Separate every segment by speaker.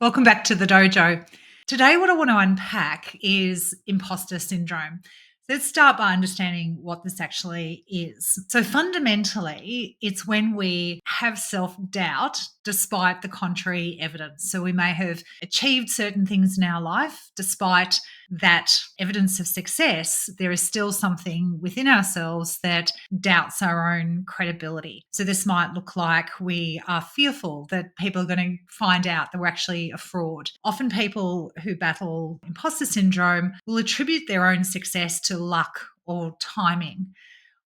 Speaker 1: Welcome back to the Dojo. Today, what I want to unpack is imposter syndrome. Let's start by understanding what this actually is. So, fundamentally, it's when we have self doubt despite the contrary evidence. So, we may have achieved certain things in our life despite that evidence of success. There is still something within ourselves that doubts our own credibility. So, this might look like we are fearful that people are going to find out that we're actually a fraud. Often, people who battle imposter syndrome will attribute their own success to luck or timing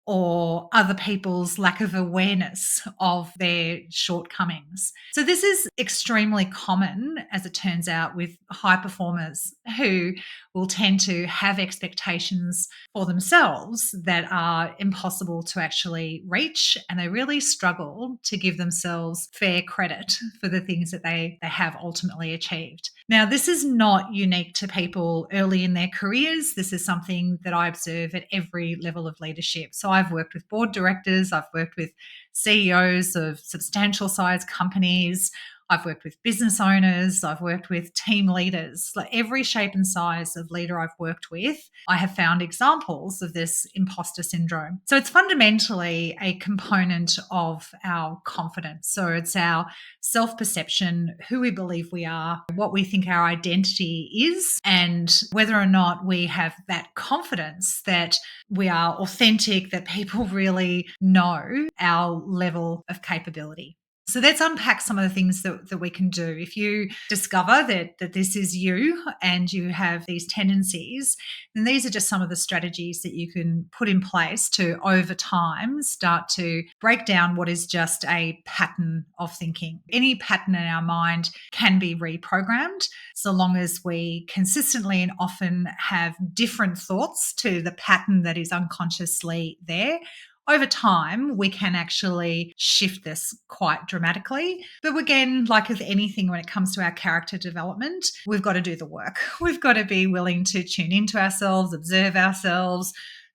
Speaker 1: or other people's lack of awareness of their shortcomings. So, this is extremely common, as it turns out, with high performers who will tend to have expectations for themselves that are impossible to actually reach, and they really struggle to give themselves fair credit for the things that they have ultimately achieved. Now, this is not unique to people early in their careers. This is something that I observe at every level of leadership. So I've worked with board directors, I've worked with CEOs of substantial size companies, I've worked with business owners, I've worked with team leaders. Like every shape and size of leader I've worked with, I have found examples of this imposter syndrome. So it's fundamentally a component of our confidence. So it's our self-perception, who we believe we are, what we think our identity is, and whether or not we have that confidence that we are authentic, that people really know our level of capability. So let's unpack some of the things that we can do. If you discover that this is you and you have these tendencies, then these are just some of the strategies that you can put in place to, over time, start to break down what is just a pattern of thinking. Any pattern in our mind can be reprogrammed so long as we consistently and often have different thoughts to the pattern that is unconsciously there. Over time, we can actually shift this quite dramatically. But again, like with anything when it comes to our character development, we've got to do the work. We've got to be willing to tune into ourselves, observe ourselves,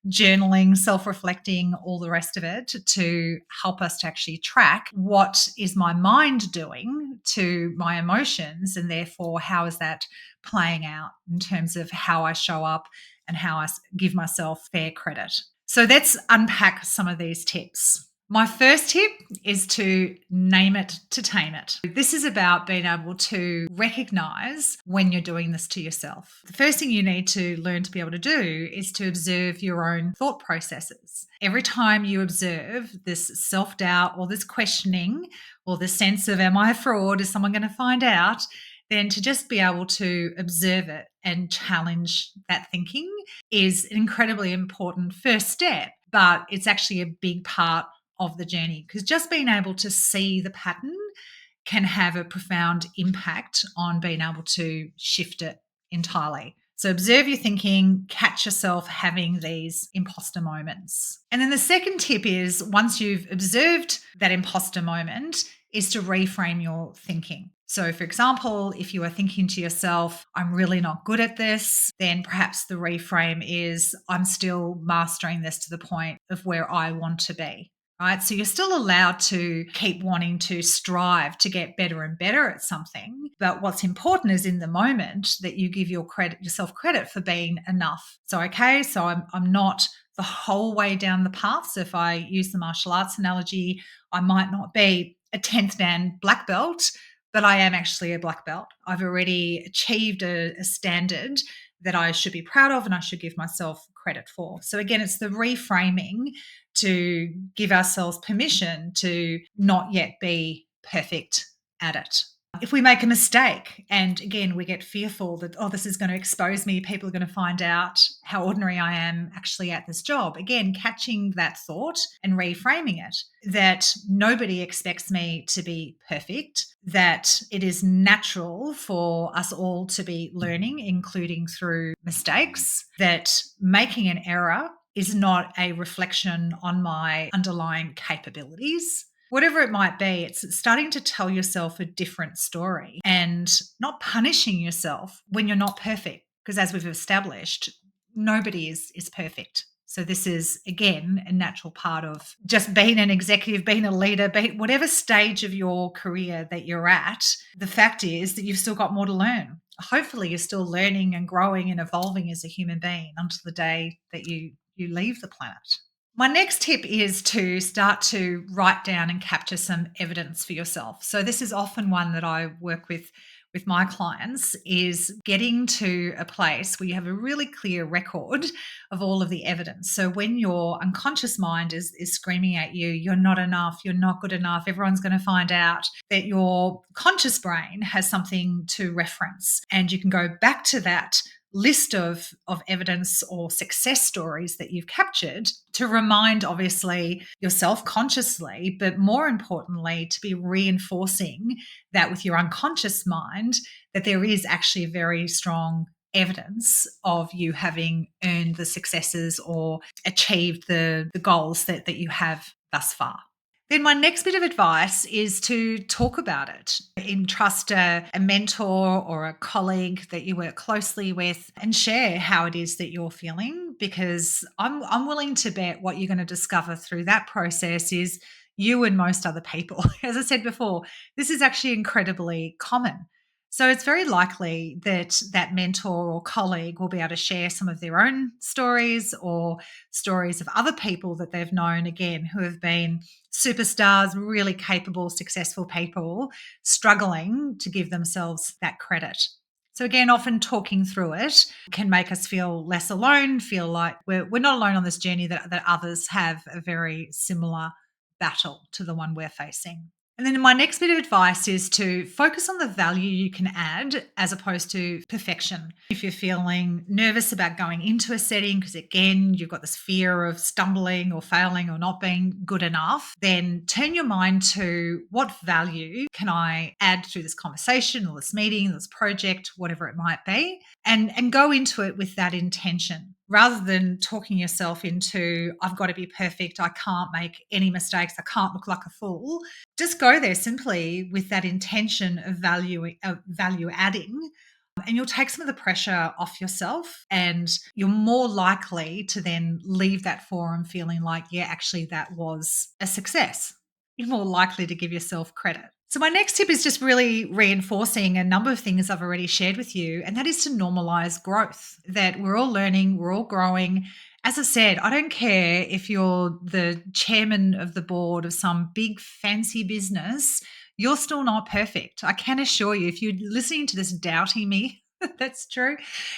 Speaker 1: journaling, self-reflecting, all the rest of it to help us to actually track what is my mind doing to my emotions, and therefore how is that playing out in terms of how I show up and how I give myself fair credit. So let's unpack some of these tips. My first tip is to name it to tame it. This is about being able to recognize when you're doing this to yourself. The first thing you need to learn to be able to do is to observe your own thought processes. Every time you observe this self-doubt or this questioning or the sense of, am I a fraud? Is someone going to find out? Then to just be able to observe it and challenge that thinking is an incredibly important first step, but it's actually a big part of the journey, because just being able to see the pattern can have a profound impact on being able to shift it entirely. So observe your thinking, catch yourself having these imposter moments. And then the second tip is, once you've observed that imposter moment, is to reframe your thinking. So, for example, if you are thinking to yourself, I'm really not good at this, then perhaps the reframe is, I'm still mastering this to the point of where I want to be. Right? So you're still allowed to keep wanting to strive to get better and better at something. But what's important is in the moment that you give yourself credit for being enough. So, okay, so I'm not the whole way down the path. So if I use the martial arts analogy, I might not be a 10th Dan black belt, but I am actually a black belt. I've already achieved a standard that I should be proud of and I should give myself credit for. So again, it's the reframing to give ourselves permission to not yet be perfect at it. If we make a mistake and again, we get fearful that, oh, this is going to expose me, people are going to find out how ordinary I am actually at this job. Again, catching that thought and reframing it, that nobody expects me to be perfect, that it is natural for us all to be learning, including through mistakes, that making an error is not a reflection on my underlying capabilities. Whatever it might be, it's starting to tell yourself a different story and not punishing yourself when you're not perfect. Because as we've established, nobody is perfect. So this is, again, a natural part of just being an executive, being a leader, whatever stage of your career that you're at. The fact is that you've still got more to learn. Hopefully you're still learning and growing and evolving as a human being until the day that you leave the planet. My next tip is to start to write down and capture some evidence for yourself. So this is often one that I work with my clients, is getting to a place where you have a really clear record of all of the evidence. So when your unconscious mind is screaming at you, you're not enough, you're not good enough, everyone's going to find out, that your conscious brain has something to reference. And you can go back to that list of evidence or success stories that you've captured to remind, obviously, yourself consciously, but more importantly, to be reinforcing that with your unconscious mind, that there is actually very strong evidence of you having earned the successes or achieved the goals that you have thus far. Then my next bit of advice is to talk about it. Entrust a mentor or a colleague that you work closely with and share how it is that you're feeling, because I'm willing to bet what you're going to discover through that process is you and most other people. As I said before, this is actually incredibly common. So it's very likely that that mentor or colleague will be able to share some of their own stories or stories of other people that they've known, again, who have been superstars, really capable, successful people struggling to give themselves that credit. So again, often talking through it can make us feel less alone, feel like we're not alone on this journey, that others have a very similar battle to the one we're facing. And then my next bit of advice is to focus on the value you can add as opposed to perfection. If you're feeling nervous about going into a setting, because again, you've got this fear of stumbling or failing or not being good enough, then turn your mind to what value can I add through this conversation or this meeting, this project, whatever it might be, and go into it with that intention. Rather than talking yourself into, I've got to be perfect, I can't make any mistakes, I can't look like a fool. Just go there simply with that intention of value adding, and you'll take some of the pressure off yourself, and you're more likely to then leave that forum feeling like, yeah, actually that was a success. You're more likely to give yourself credit. So my next tip is just really reinforcing a number of things I've already shared with you, and that is to normalize growth, that we're all learning, we're all growing. As I said, I don't care if you're the chairman of the board of some big fancy business, you're still not perfect. I can assure you, if you're listening to this doubting me, that's true.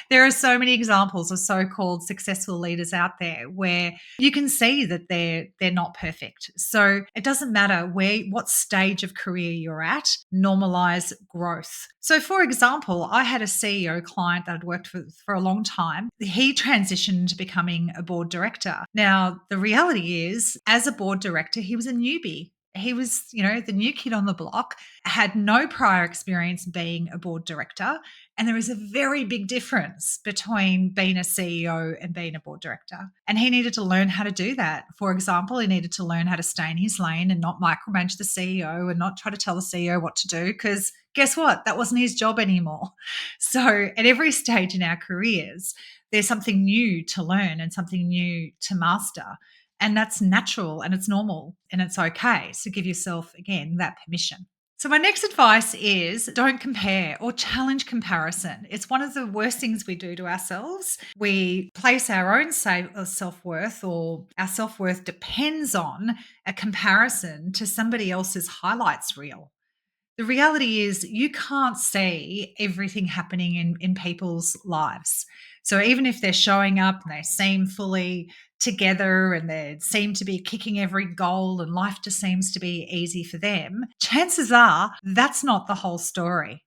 Speaker 1: There are so many examples of so-called successful leaders out there where you can see that they're not perfect. So it doesn't matter what stage of career you're at, normalize growth. So for example, I had a CEO client that I'd worked with for a long time. He transitioned to becoming a board director. Now, the reality is, as a board director, he was a newbie. He was, the new kid on the block, had no prior experience being a board director. And there is a very big difference between being a CEO and being a board director. And he needed to learn how to do that. For example, he needed to learn how to stay in his lane and not micromanage the CEO and not try to tell the CEO what to do, because guess what? That wasn't his job anymore. So at every stage in our careers, there's something new to learn and something new to master. And that's natural and it's normal and it's okay. So give yourself, again, that permission. So my next advice is don't compare or challenge comparison. It's one of the worst things we do to ourselves. We place our own self-worth, or our self-worth depends on a comparison to somebody else's highlights reel. The reality is you can't see everything happening in people's lives. So even if they're showing up and they seem fully together and they seem to be kicking every goal and life just seems to be easy for them, chances are that's not the whole story.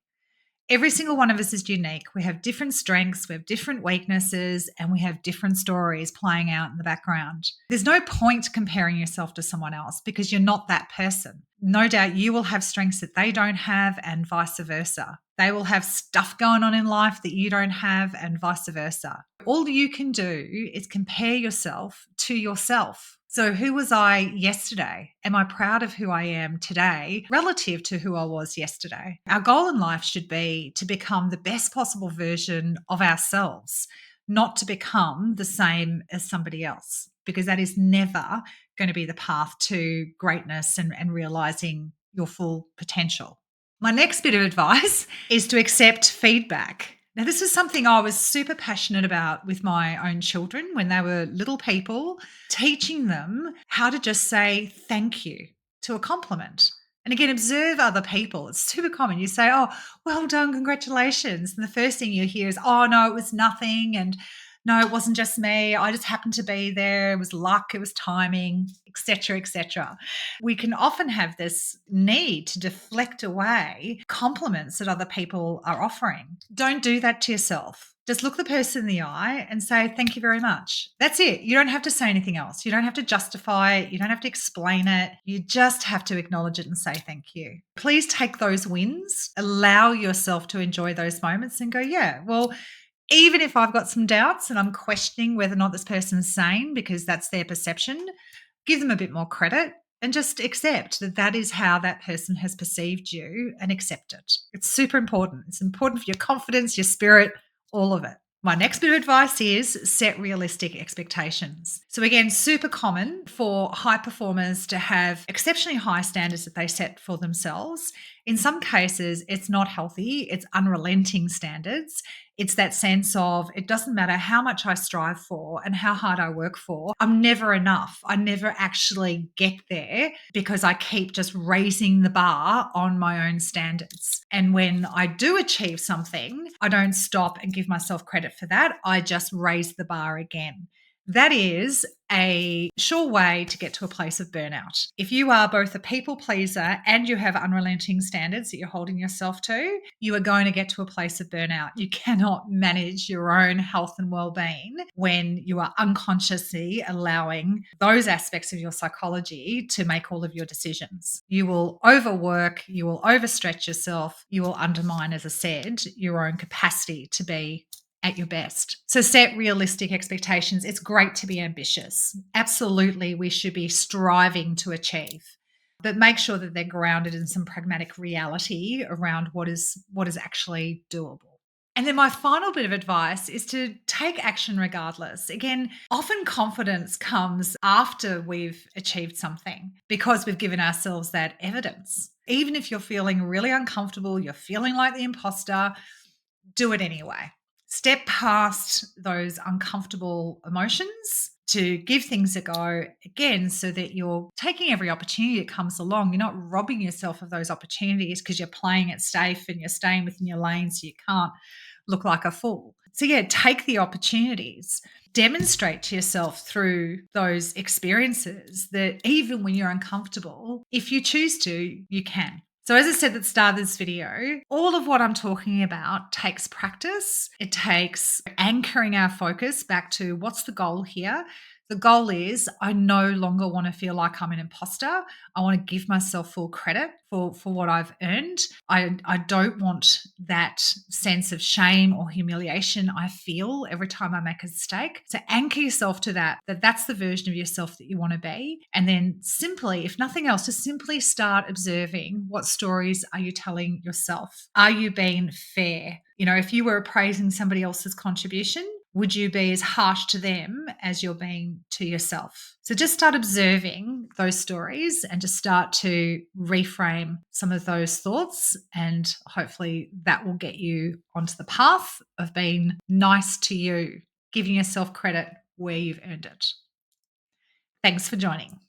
Speaker 1: Every single one of us is unique. We have different strengths, we have different weaknesses, and we have different stories playing out in the background. There's no point comparing yourself to someone else because you're not that person. No doubt you will have strengths that they don't have and vice versa. They will have stuff going on in life that you don't have and vice versa. All you can do is compare yourself to yourself. So who was I yesterday? Am I proud of who I am today relative to who I was yesterday? Our goal in life should be to become the best possible version of ourselves, not to become the same as somebody else, because that is never going to be the path to greatness and realizing your full potential. My next bit of advice is to accept feedback. Now, this is something I was super passionate about with my own children when they were little people, teaching them how to just say thank you to a compliment. And again, observe other people. It's super common. You say, "Oh, well done, congratulations." And the first thing you hear is, "Oh, no, it was nothing." And no, it wasn't just me. I just happened to be there. It was luck, it was timing, etc., etc. We can often have this need to deflect away compliments that other people are offering. Don't do that to yourself. Just look the person in the eye and say, "Thank you very much." That's it. You don't have to say anything else. You don't have to justify it. You don't have to explain it. You just have to acknowledge it and say thank you. Please take those wins, allow yourself to enjoy those moments and go, "Yeah, well, even if I've got some doubts and I'm questioning whether or not this person's sane because that's their perception, give them a bit more credit and just accept that that is how that person has perceived you and accept it." It's super important. It's important for your confidence, your spirit, all of it. My next bit of advice is set realistic expectations. So, again, super common for high performers to have exceptionally high standards that they set for themselves. In some cases, it's not healthy, it's unrelenting standards. It's that sense of it doesn't matter how much I strive for and how hard I work for, I'm never enough. I never actually get there because I keep just raising the bar on my own standards. And when I do achieve something, I don't stop and give myself credit for that. I just raise the bar again. That is a sure way to get to a place of burnout. If you are both a people pleaser and you have unrelenting standards that you're holding yourself to, you are going to get to a place of burnout. You cannot manage your own health and well-being when you are unconsciously allowing those aspects of your psychology to make all of your decisions. You will overwork, you will overstretch yourself, you will undermine, as I said, your own capacity to be at your best. So set realistic expectations. It's great to be ambitious. Absolutely, we should be striving to achieve, but make sure that they're grounded in some pragmatic reality around what is actually doable. And then my final bit of advice is to take action regardless. Again, often confidence comes after we've achieved something because we've given ourselves that evidence. Even if you're feeling really uncomfortable, you're feeling like the imposter, do it anyway. Step past those uncomfortable emotions to give things a go again, so that you're taking every opportunity that comes along. You're not robbing yourself of those opportunities because you're playing it safe and you're staying within your lane so you can't look like a fool. So, yeah, take the opportunities. Demonstrate to yourself through those experiences that even when you're uncomfortable, if you choose to, you can. So, as I said at the start of this video, all of what I'm talking about takes practice. It takes anchoring our focus back to what's the goal here. The goal is I no longer want to feel like I'm an imposter. I want to give myself full credit for what I've earned. I don't want that sense of shame or humiliation I feel every time I make a mistake. So anchor yourself to that's the version of yourself that you want to be. And then simply, if nothing else, just simply start observing what stories are you telling yourself? Are you being fair? If you were appraising somebody else's contribution, would you be as harsh to them as you're being to yourself? So just start observing those stories and just start to reframe some of those thoughts. And hopefully that will get you onto the path of being nice to you, giving yourself credit where you've earned it. Thanks for joining.